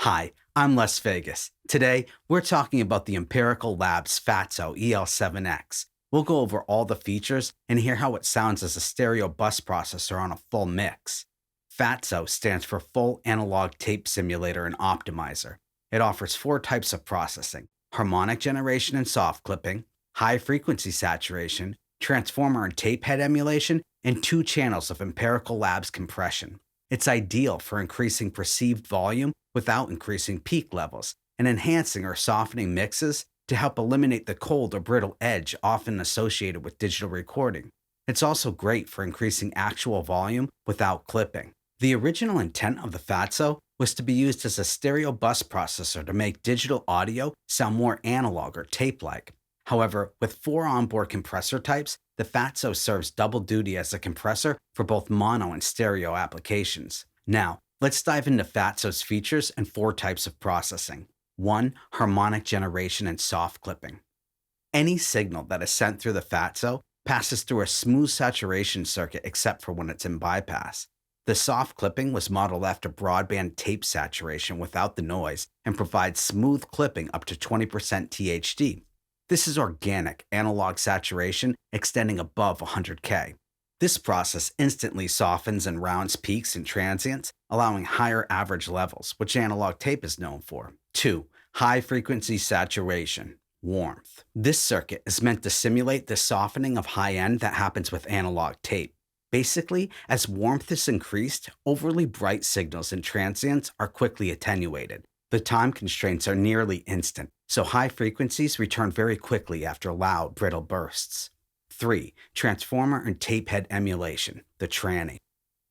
Hi, I'm Les Vegas. Today, we're talking about the Empirical Labs FATSO EL7X. We'll go over all the features and hear how it sounds as a stereo bus processor on a full mix. FATSO stands for Full Analog Tape Simulator and Optimizer. It offers 4 types of processing: harmonic generation and soft clipping, high frequency saturation, transformer and tape head emulation, and 2 channels of Empirical Labs compression. It's ideal for increasing perceived volume without increasing peak levels, and enhancing or softening mixes to help eliminate the cold or brittle edge often associated with digital recording. It's also great for increasing actual volume without clipping. The original intent of the FATSO was to be used as a stereo bus processor to make digital audio sound more analog or tape-like. However, with 4 onboard compressor types, the FATSO serves double duty as a compressor for both mono and stereo applications. Now, let's dive into FATSO's features and 4 types of processing. 1. Harmonic generation and soft clipping. Any signal that is sent through the FATSO passes through a smooth saturation circuit except for when it's in bypass. The soft clipping was modeled after broadband tape saturation without the noise and provides smooth clipping up to 20% THD. This is organic analog saturation extending above 100K. This process instantly softens and rounds peaks and transients, allowing higher average levels, which analog tape is known for. 2. High frequency saturation. Warmth. This circuit is meant to simulate the softening of high end that happens with analog tape. Basically, as warmth is increased, overly bright signals and transients are quickly attenuated. The time constraints are nearly instant, so high frequencies return very quickly after loud, brittle bursts. 3. Transformer and tape head emulation, the Tranny.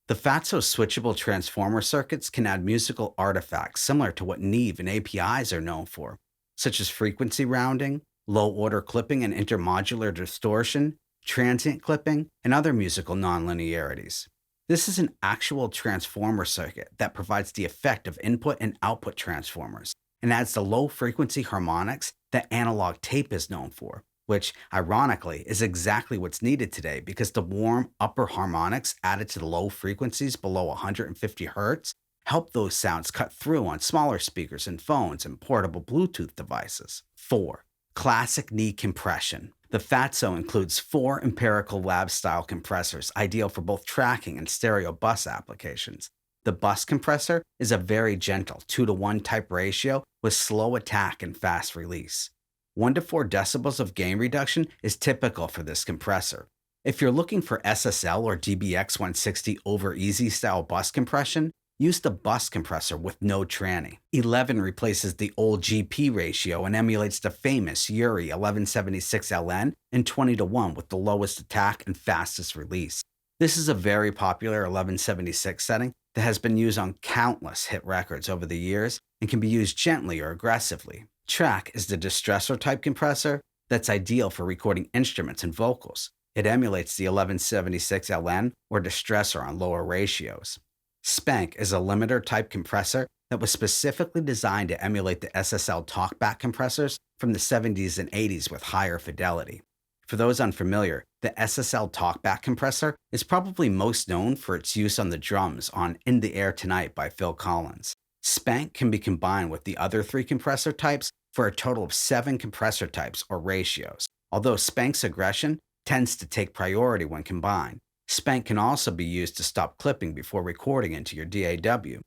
The FATSO switchable transformer circuits can add musical artifacts similar to what Neve and APIs are known for, such as frequency rounding, low-order clipping and intermodular distortion, transient clipping, and other musical nonlinearities. This is an actual transformer circuit that provides the effect of input and output transformers and adds the low-frequency harmonics that analog tape is known for, which, ironically, is exactly what's needed today because the warm upper harmonics added to the low frequencies below 150 Hz help those sounds cut through on smaller speakers and phones and portable Bluetooth devices. 4. Classic knee compression. The FATSO includes 4 Empirical Lab-style compressors, ideal for both tracking and stereo bus applications. The bus compressor is a very gentle 2-to-1 type ratio with slow attack and fast release. 1 to 4 decibels of gain reduction is typical for this compressor. If you're looking for SSL or DBX160 over easy style bus compression, use the bus compressor with no tranny. 11 replaces the old GP ratio and emulates the famous URI 1176LN and 20-to-1 with the lowest attack and fastest release. This is a very popular 1176 setting that has been used on countless hit records over the years and can be used gently or aggressively. Track is the Distressor type compressor that's ideal for recording instruments and vocals. It emulates the 1176LN or Distressor on lower ratios. SPANK is a limiter type compressor that was specifically designed to emulate the SSL talkback compressors from the 70s and 80s with higher fidelity. For those unfamiliar, the SSL talkback compressor is probably most known for its use on the drums on In the Air Tonight by Phil Collins. SPANK can be combined with the other 3 compressor types for a total of 7 compressor types or ratios, although SPANK's aggression tends to take priority when combined. SPANK can also be used to stop clipping before recording into your DAW.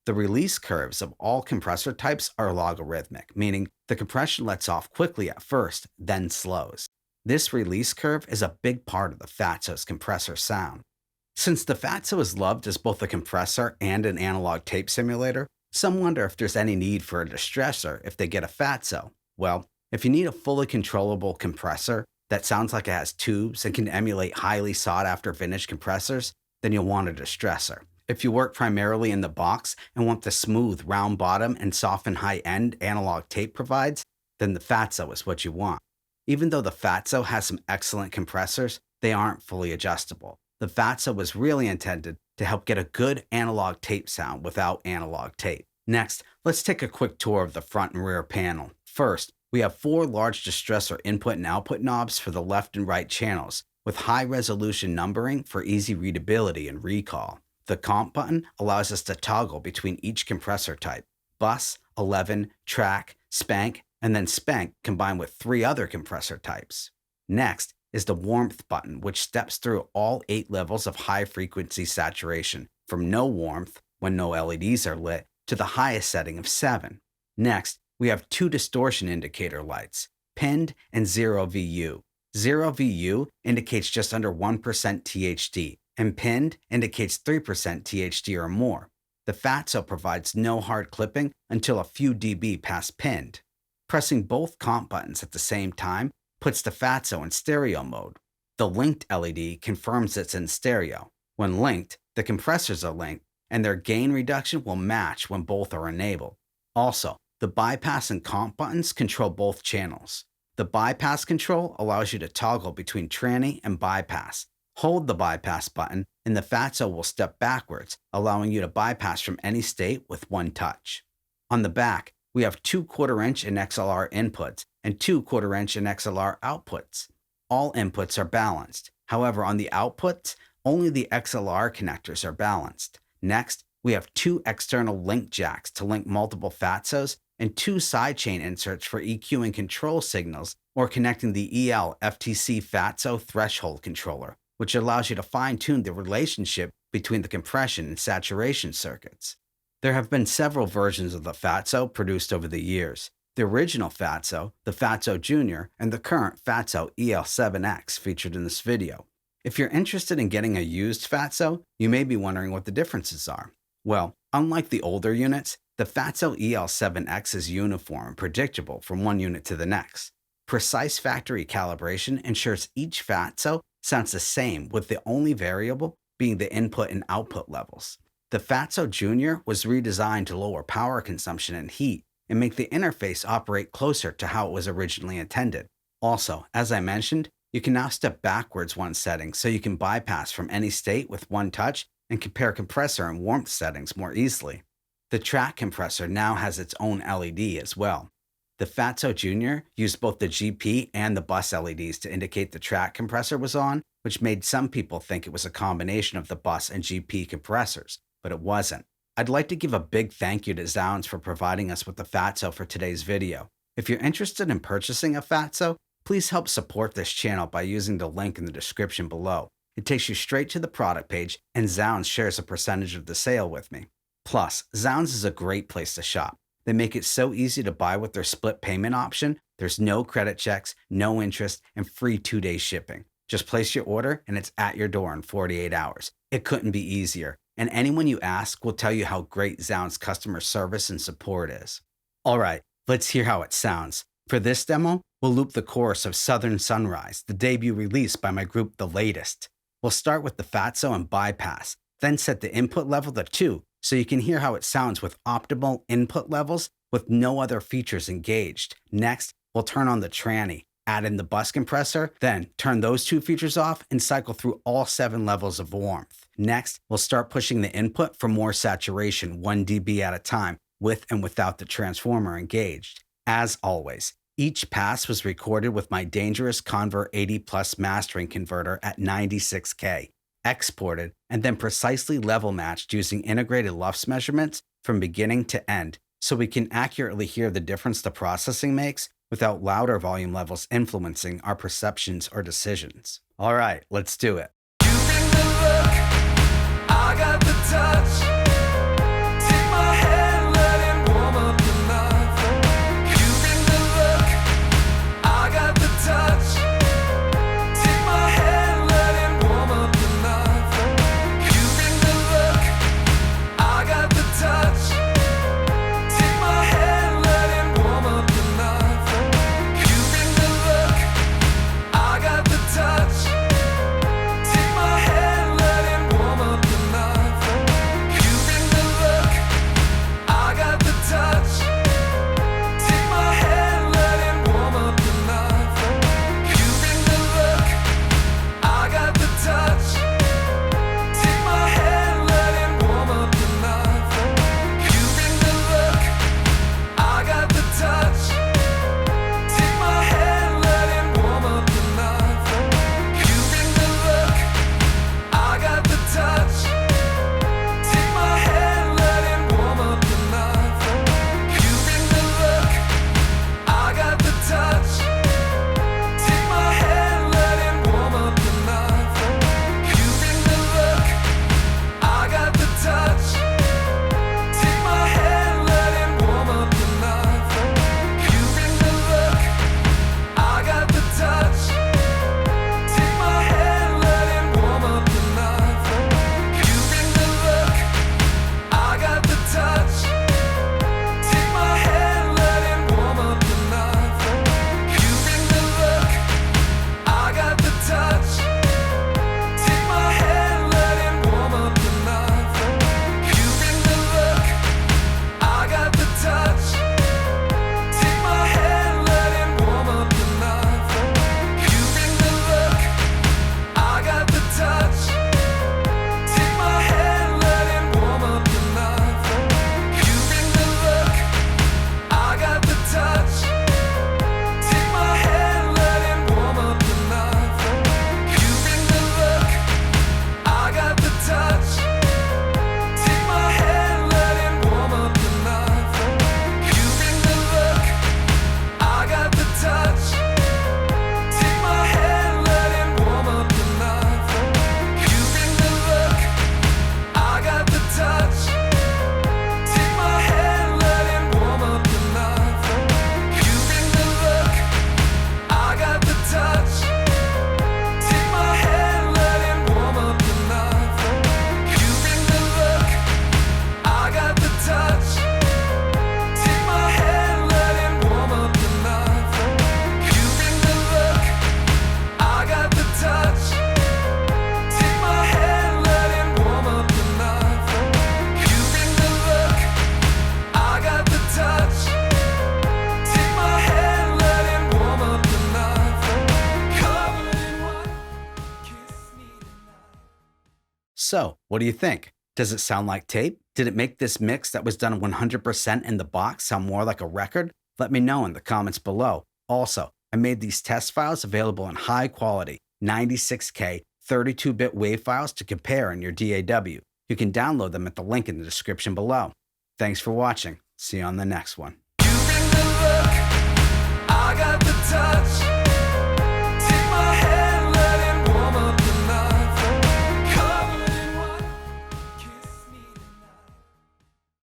The release curves of all compressor types are logarithmic, meaning the compression lets off quickly at first, then slows. This release curve is a big part of the FATSO's compressor sound. Since the FATSO is loved as both a compressor and an analog tape simulator, some wonder if there's any need for a distressor if they get a FATSO. Well, if you need a fully controllable compressor that sounds like it has tubes and can emulate highly sought-after vintage compressors, then you'll want a distressor. If you work primarily in the box and want the smooth, round bottom and soften high-end analog tape provides, then the FATSO is what you want. Even though the FATSO has some excellent compressors, they aren't fully adjustable. The FATSO was really intended to help get a good analog tape sound without analog tape. Next, let's take a quick tour of the front and rear panel. First, we have 4 large Distressor input and output knobs for the left and right channels, with high-resolution numbering for easy readability and recall. The comp button allows us to toggle between each compressor type. bus, 11, track, SPANK, and then SPANK combined with 3 other compressor types. Next is the warmth button, which steps through all 8 levels of high-frequency saturation, from no warmth, when no LEDs are lit, to the highest setting of 7. Next, we have 2 distortion indicator lights, pinned and 0 VU. 0 VU indicates just under 1% THD, and pinned indicates 3% THD or more. The FATSO provides no hard clipping until a few dB past pinned. Pressing both comp buttons at the same time puts the FATSO in stereo mode. The linked LED confirms it's in stereo. When linked, the compressors are linked, and their gain reduction will match when both are enabled. Also, the bypass and comp buttons control both channels. The bypass control allows you to toggle between tranny and bypass. Hold the bypass button, and the FATSO will step backwards, allowing you to bypass from any state with one touch. On the back, we have 2 1/4" and XLR inputs and 2 1/4" and XLR outputs. All inputs are balanced. However, on the outputs, only the XLR connectors are balanced. Next, we have 2 external link jacks to link multiple FATSOs and 2 sidechain inserts for EQing control signals or connecting the EL FTC FATSO threshold controller, which allows you to fine-tune the relationship between the compression and saturation circuits. There have been several versions of the FATSO produced over the years. The original FATSO, the FATSO Junior, and the current FATSO EL7X featured in this video. If you're interested in getting a used FATSO, you may be wondering what the differences are. Well, unlike the older units, the FATSO EL7X is uniform and predictable from one unit to the next. Precise factory calibration ensures each FATSO sounds the same, with the only variable being the input and output levels. The FATSO Junior was redesigned to lower power consumption and heat and make the interface operate closer to how it was originally intended. Also, as I mentioned, you can now step backwards one setting so you can bypass from any state with one touch and compare compressor and warmth settings more easily. The track compressor now has its own LED as well. The FATSO Junior used both the GP and the bus LEDs to indicate the track compressor was on, which made some people think it was a combination of the bus and GP compressors, but it wasn't. I'd like to give a big thank you to Zounds for providing us with the FATSO for today's video. If you're interested in purchasing a FATSO, please help support this channel by using the link in the description below. It takes you straight to the product page, and Zounds shares a percentage of the sale with me. Plus, Zounds is a great place to shop. They make it so easy to buy with their split payment option. There's no credit checks, no interest, and free 2-day shipping. Just place your order and it's at your door in 48 hours. It couldn't be easier. And anyone you ask will tell you how great Zounds customer service and support is. All right, let's hear how it sounds. For this demo, we'll loop the chorus of Southern Sunrise, the debut release by my group The Latest. We'll start with the FATSO and bypass, then set the input level to 2 so you can hear how it sounds with optimal input levels with no other features engaged. Next, we'll turn on the tranny, add in the bus compressor, then turn those 2 features off and cycle through all 7 levels of warmth. Next, we'll start pushing the input for more saturation 1 dB at a time with and without the transformer engaged. As always, each pass was recorded with my dangerous Convert 80 Plus mastering converter at 96K, exported, and then precisely level matched using integrated LUFS measurements from beginning to end, so we can accurately hear the difference the processing makes without louder volume levels influencing our perceptions or decisions. All right, let's do it. You bring the look, I got the touch. Take my hand, let it warm up your love. You bring the look, I got the touch. Take my hand, let it warm up your love. You bring the look, I got the touch. Take my hand, let it warm up your love. You bring the look, I got the touch. Take my hand, let it warm up your love. You So, what do you think? Does it sound like tape? Did it make this mix that was done 100% in the box sound more like a record? Let me know in the comments below. Also, I made these test files available in high quality 96K 32-bit WAV files to compare in your DAW. You can download them at the link in the description below. Thanks for watching. See you on the next one.